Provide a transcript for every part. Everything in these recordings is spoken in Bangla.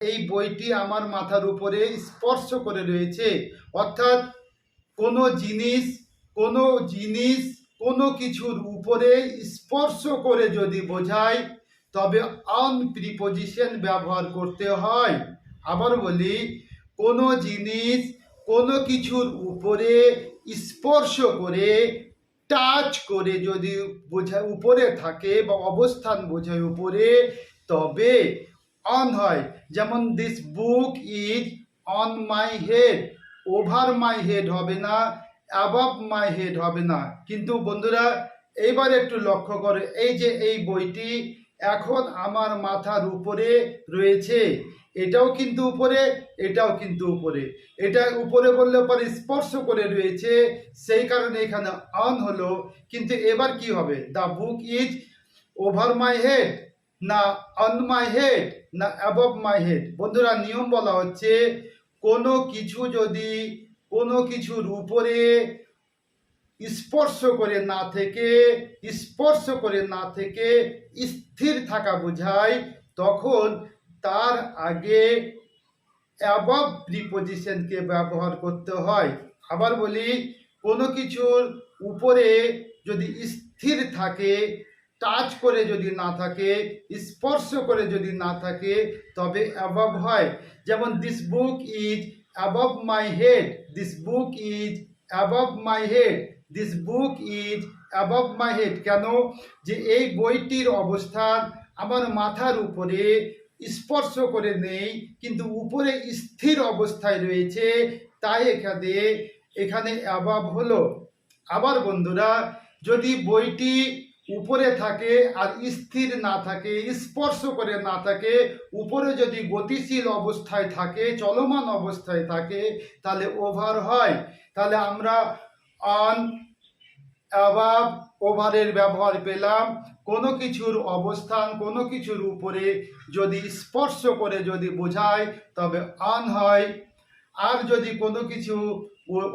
এই বইটি আমার মাথার উপরে স্পর্শ করে রয়েছে, অর্থাৎ কোনো জিনিস কোনো কিছুর উপরে স্পর্শ করে যদি বোঝায় তবে অন প্রিপোজিশন ব্যবহার করতে হয়। আবার বলি, কোনো জিনিস কোনো কিছুর উপরে স্পর্শ করে টাচ করে যদি বোঝায় উপরে থাকে বা অবস্থান বোঝায় উপরে, তবে অন হয়। যেমন this book is on my head, over my head হবে না, অ্যাবভ মাই হেড হবে না। কিন্তু বন্ধুরা এইবার একটু লক্ষ্য করে, এই যে এই বইটি এখন আমার মাথার উপরে রয়েছে, এটাও কিন্তু উপরে, এটাও কিন্তু উপরে। এটা উপরে বললে পরে স্পর্শ করে রয়েছে, সেই কারণে এখানে অন হলো। কিন্তু এবার কি হবে? The book is over my head, না অন মাই হেড, না অ্যাবভ মাই হেড? বন্ধুরা নিয়ম বলা হচ্ছে, কোনো কিছু যদি কোনো কিছুর উপরে স্পর্শ করে না থেকে স্থির থাকা বোঝায়, তখন তার আগে অ্যাবভ প্রিপোজিশনকে ব্যবহার করতে হয়। আবার বলি, কোনো কিছুর উপরে যদি স্থির থাকে, টাচ করে যদি না থাকে, স্পর্শ করে যদি না থাকে, তবে অ্যাবভ হয়। যেমন this book is above my head, this book is above my head, this book is above my head. কেন? যে এই বইটির অবস্থান আমার মাথার উপরে স্পর্শ করে নেই, কিন্তু উপরে স্থির অবস্থায় রয়েছে, তাই এখানে অ্যাবভ হলো। আবার বন্ধুরা, যদি বইটি উপরে থাকে আর স্থির না থাকে, স্পর্শ করে না থাকে, উপরে যদি গতিশীল অবস্থায় থাকে, চলমান অবস্থায় থাকে, তাহলে ওভার হয়। তাহলে আমরা অন, অ্যাবাভ, ওভারের ব্যবহার পেলাম। কোনো কিছুর অবস্থান কোনো কিছুর উপরে যদি স্পর্শ করে যদি বোঝায়, তবে অন হয়। আর যদি কোনো কিছু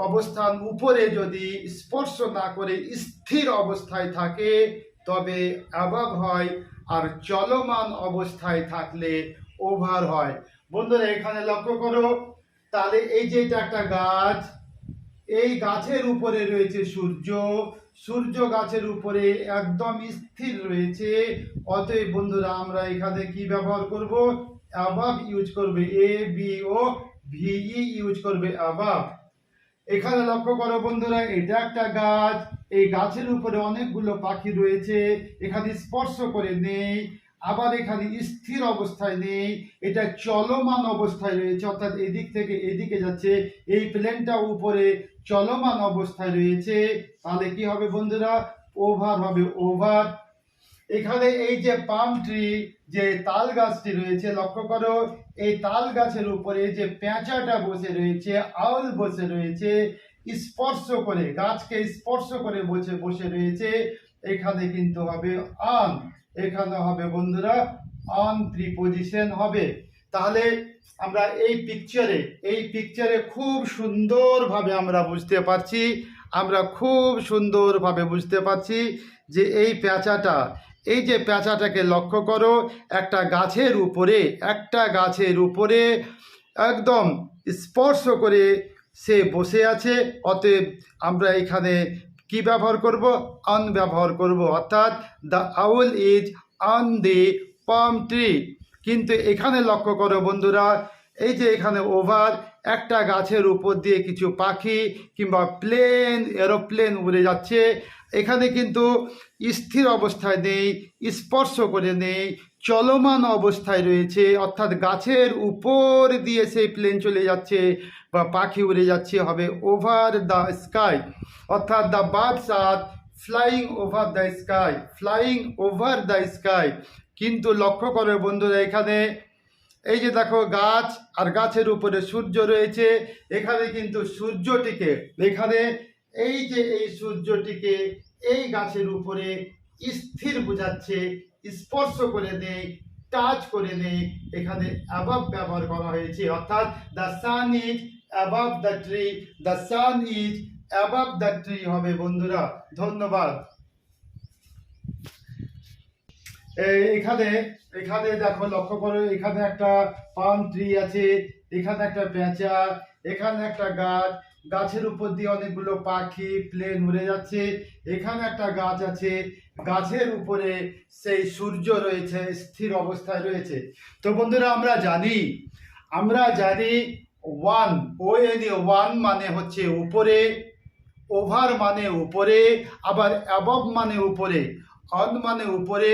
অবস্থান উপরে যদি স্পর্শ না করে স্থির অবস্থায় থাকে, তবে অ্যাবাভ হয়। আর চলমান অবস্থায় থাকলে ওভার হয়। বন্ধুরা এখানে লক্ষ্য করো, তাহলে এই যে এটা একটা গাছ, এই গাছের উপরে রয়েছে সূর্য, সূর্য গাছের উপরে একদম স্থির রয়েছে, অতএব বন্ধুরা আমরা এখানে কি ব্যবহার করব? অ্যাবাভ ইউজ করবে, এ বি ও ভিই ইউজ করবে অ্যাবাভ। এখানে লক্ষ্য করো বন্ধুরা, এটা একটা গাছ, এই গাছের উপরে অনেকগুলো পাখি রয়েছে, এখানে স্পর্শ করে নেই, আবার এখানে স্থির অবস্থায় নেই, এটা চলমান অবস্থায় রয়েছে, অর্থাৎ এদিক থেকে এদিকে যাচ্ছে, এই প্লেনটা উপরে চলমান অবস্থায় রয়েছে, তাহলে কি হবে বন্ধুরা? ওভার হবে, ওভার। এখানে এই যে পাম ট্রি, যে তাল গাছটি রয়েছে, লক্ষ্য করো এই তাল গাছের উপরে যে পেঁচাটা বসে রয়েছে, আউল বসে রয়েছে, স্পর্শ করে, গাছকে স্পর্শ করে বসে রয়েছে, এখানে কিন্তু হবে অন। এখানে হবে বন্ধুরা অন প্রিপোজিশন হবে। তাহলে আমরা এই পিকচারে খুব সুন্দরভাবে আমরা বুঝতে পারছি যে এই পেঁচাটা, এই যে পেঁচাটাকে লক্ষ্য করো, একটা গাছের উপরে একদম স্পর্শ করে সে বসে আছে, অতএব আমরা এখানে কি ব্যবহার করব? অন ব্যবহার করব, অর্থাৎ the owl is on the palm tree. কিন্তু এখানে লক্ষ্য করো বন্ধুরা, এই যে এখানে ওভার, একটা গাছের উপর দিয়ে কিছু পাখি কিংবা এরোপ্লেন উড়ে যাচ্ছে, এখানে কিন্তু স্থির অবস্থায় নেই, স্পর্শ করে নেই, চলমান অবস্থায় রয়েছে, অর্থাৎ গাছের উপর দিয়ে সেই প্লেন চলে যাচ্ছে বা পাখি উড়ে যাচ্ছে, হবে ওভার দ্য স্কাই, অর্থাৎ the birds are flying over the sky. কিন্তু লক্ষ্য করে বন্ধুরা, এখানে এই যে দেখো গাছ, আর গাছের উপরে সূর্য রয়েছে, এখানে কিন্তু এই সূর্যটিকে এই গাছের উপরে স্থির বোঝাচ্ছে, স্পর্শ করে নেই, টাচ করে নেই, এখানে অ্যাবাভ ব্যবহার করা হয়েছে, অর্থাৎ the sun is above the tree, the sun is above the tree হবে বন্ধুরা। ধন্যবাদ। এখানে এখানে দেখো, লক্ষ্য করো, এখানে একটা পাম ট্রি আছে, এখানে একটা পেঁচা, এখানে একটা গাছ, গাছের উপর দিয়ে অনেকগুলো পাখি প্লেন উড়ে যাচ্ছে, এখানে একটা গাছ আছে, গাছের উপরে সেই সূর্য রয়েছে, স্থির অবস্থায় রয়েছে। তো বন্ধুরা, আমরা জানি ওয়ান, ওয়ান মানে হচ্ছে উপরে, ওভার মানে উপরে, আবার অ্যাবভ মানে উপরে, অন মানে উপরে,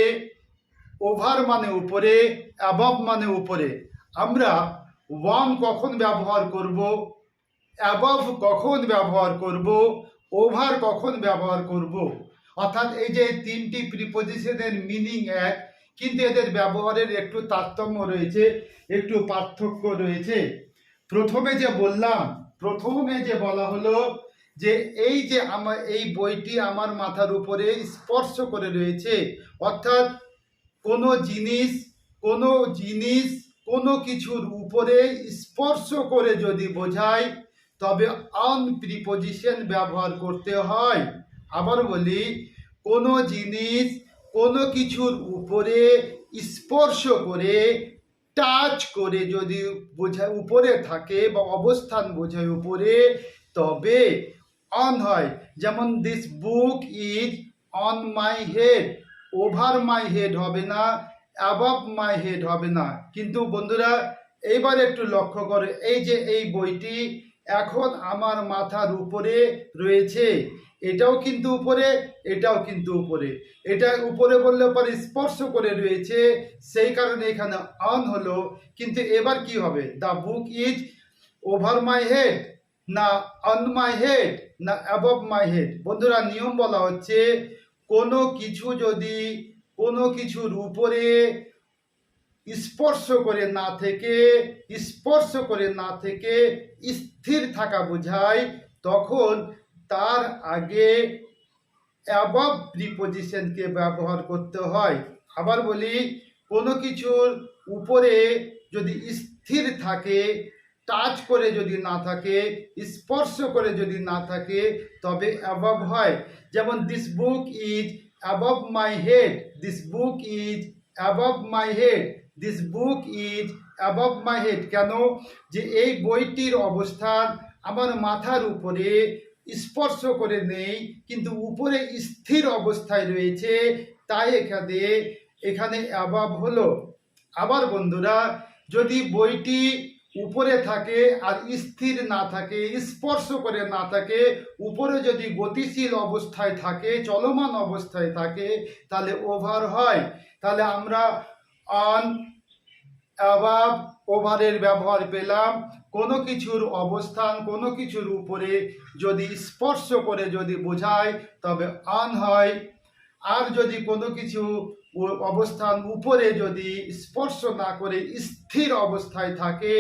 ওভার মানে উপরে, অ্যাবভ মানে উপরে। আমরা ওয়ান কখন ব্যবহার করব, অ্যাবভ কখন ব্যবহার করব, ওভার কখন ব্যবহার করব, অর্থাৎ এই যে তিনটি প্রিপোজিশনের মিনিং এক, কিন্তু এদের ব্যবহারের একটু তারতম্য রয়েছে, একটু পার্থক্য রয়েছে। প্রথমে যে বলা হলো যে এই যে এই বইটি আমার মাথার উপরে স্পর্শ করে রয়েছে, অর্থাৎ কোনো জিনিস কোনো জিনিস কোনো কিছুর উপরে স্পর্শ করে যদি বোঝায় তবে অন প্রিপোজিশন ব্যবহার করতে হয়। আবার বলি, কোনো জিনিস কোনো কিছুর উপরে স্পর্শ করে, টাচ করে যদি বোঝায় উপরে থাকে বা অবস্থান বোঝায় উপরে, তবে অন হয়। যেমন this book is on my head, over my head হবে না, অ্যাবভ মাই হেড হবে না। কিন্তু বন্ধুরা, এইবার একটু লক্ষ্য করে, এই যে এই বইটি এখন আমার মাথার উপরে রয়েছে, এটাও কিন্তু উপরে, এটাও কিন্তু উপরে। এটা উপরে বললে পরে স্পর্শ করে রয়েছে, সেই কারণে এখানে অন হলো। কিন্তু এবার কি হবে, the book is over my head, না অন মাই হেড, না অ্যাবভ মাই হেড। বন্ধুরা, নিয়ম বলা হচ্ছে, কোনো কিছু যদি কোনো কিছুর উপরে স্পর্শ করে না থেকে স্থির থাকা বোঝায়, তখন তার আগে অ্যাবভ প্রিপোজিশনকে ব্যবহার করতে হয়। আবার বলি, কোনো কিছুর উপরে যদি স্থির থাকে, টাচ করে যদি না থাকে, স্পর্শ করে যদি না থাকে, তবে অ্যাবভ হয়। যেমন this book is above my head, this book is above my head, this book is above my head. কেন? যে এই বইটির অবস্থান আমার মাথার উপরে স্পর্শ করে নেই, কিন্তু উপরে স্থির অবস্থায় রয়েছে, তাই এখানে অ্যাবভ হলো। আবার বন্ধুরা, যদি বইটি উপরে থাকে আর স্থির না থাকে, স্পর্শ করে না থাকে, উপরে যদি গতিশীল অবস্থায় থাকে, চলমান অবস্থায় থাকে, তাহলে ওভার হয়। তাহলে আমরা অন, অ্যাবাভ, ওভারের ব্যবহার পেলাম। কোনো কিছুর অবস্থান কোনো কিছুর উপরে যদি স্পর্শ করে যদি বোঝায়, তবে অন হয়। আর যদি কোনো কিছু অবস্থান উপরে যদি স্পর্শ না করে স্থির অবস্থায় থাকে,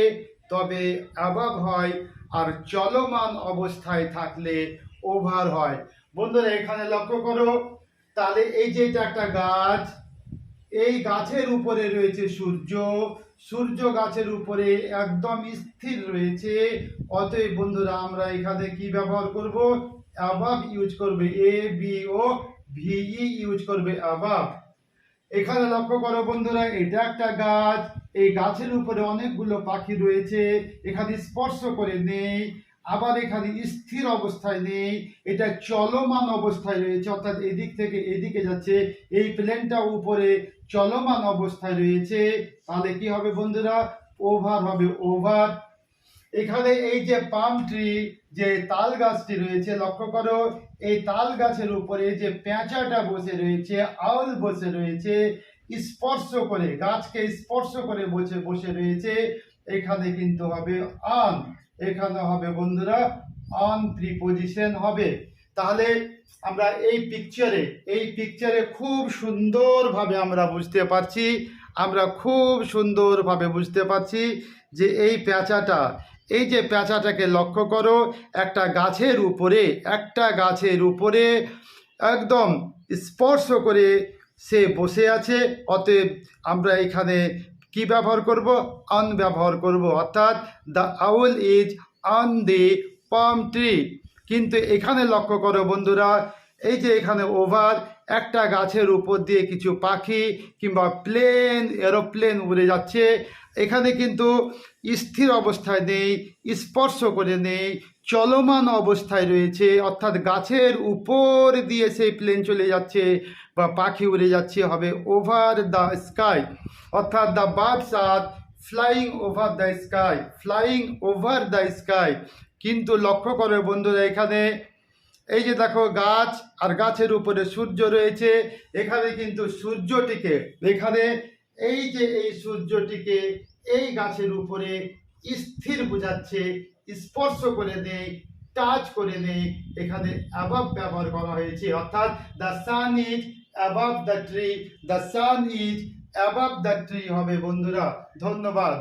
তবে অ্যাবাভ হয়। আর চলমান অবস্থায় থাকলে ওভার হয়। বন্ধুরা, এখানে লক্ষ্য করো, তাহলে এই যে এটা একটা গাছ, এই গাছের উপরে রয়েছে সূর্য, সূর্য গাছের উপরে একদম স্থির রয়েছে। অতএব বন্ধুরা, আমরা এখানে কি ব্যবহার করব, অ্যাবাভ ইউজ করবে, এ বি ও ভিই ইউজ করবে অ্যাবাভ। এখানে লক্ষ্য করো বন্ধুরা, এটা একটা গাছ, এই গাছের উপরে অনেকগুলো পাখি রয়েছে, এখানে স্পর্শ করে নেই, আবার এখানে স্থির অবস্থায় নেই, এটা চলমান অবস্থায় রয়েছে, অর্থাৎ এদিক থেকে এদিকে যাচ্ছে, এই প্লেনটা উপরে চলমান অবস্থায় রয়েছে। তাহলে কি হবে বন্ধুরা, ওভার হবে, ওভার। এখানে এই যে পাম ট্রি, যে তাল গাছটি রয়েছে, লক্ষ্য করো, এই তাল গাছের উপরে যে পেঁচাটা বসে রয়েছে, আউল বসে রয়েছে, স্পর্শ করে, গাছকে স্পর্শ করে বসে রয়েছে, এখানে কিন্তু হবে অন, এখানে হবে বন্ধুরা অন প্রিপোজিশন হবে। তাহলে আমরা এই পিকচারে খুব সুন্দরভাবে আমরা বুঝতে পারছি যে এই পেঁচাটাকে লক্ষ্য করো, একটা গাছের উপরে একদম স্পর্শ করে সে বসে আছে। অতএব আমরা এখানে কি ব্যবহার করব, অন ব্যবহার করব, অর্থাৎ the owl is on the palm tree. কিন্তু এখানে লক্ষ্য করো বন্ধুরা, এই যে এখানে ওভার, একটা গাছের উপর দিয়ে কিছু পাখি কিংবা প্লেন, এরোপ্লেন উড়ে যাচ্ছে। এখানে কিন্তু স্থির অবস্থায় নেই, স্পর্শ করে নেই, চলমান অবস্থায় রয়েছে, অর্থাৎ গাছের উপর দিয়ে সেই প্লেন চলে যাচ্ছে বা পাখি উড়ে যাচ্ছে, হবে ওভার দ্য স্কাই, অর্থাৎ the birds are flying over the sky, flying over the sky. কিন্তু লক্ষ্য করে বন্ধুরা, এখানে এই যে দেখো গাছ, আর গাছের উপরে সূর্য রয়েছে। এখানে কিন্তু সূর্যটিকে, এখানে এই যে এই সূর্যটিকে এই গাছের উপরে স্থির বোঝাচ্ছে, স্পর্শ করে নেই, টাচ করে নেই, এখানে অ্যাবাভ ব্যবহার করা হয়েছে, অর্থাৎ the sun is above the tree, the sun is above the tree হবে বন্ধুরা। ধন্যবাদ।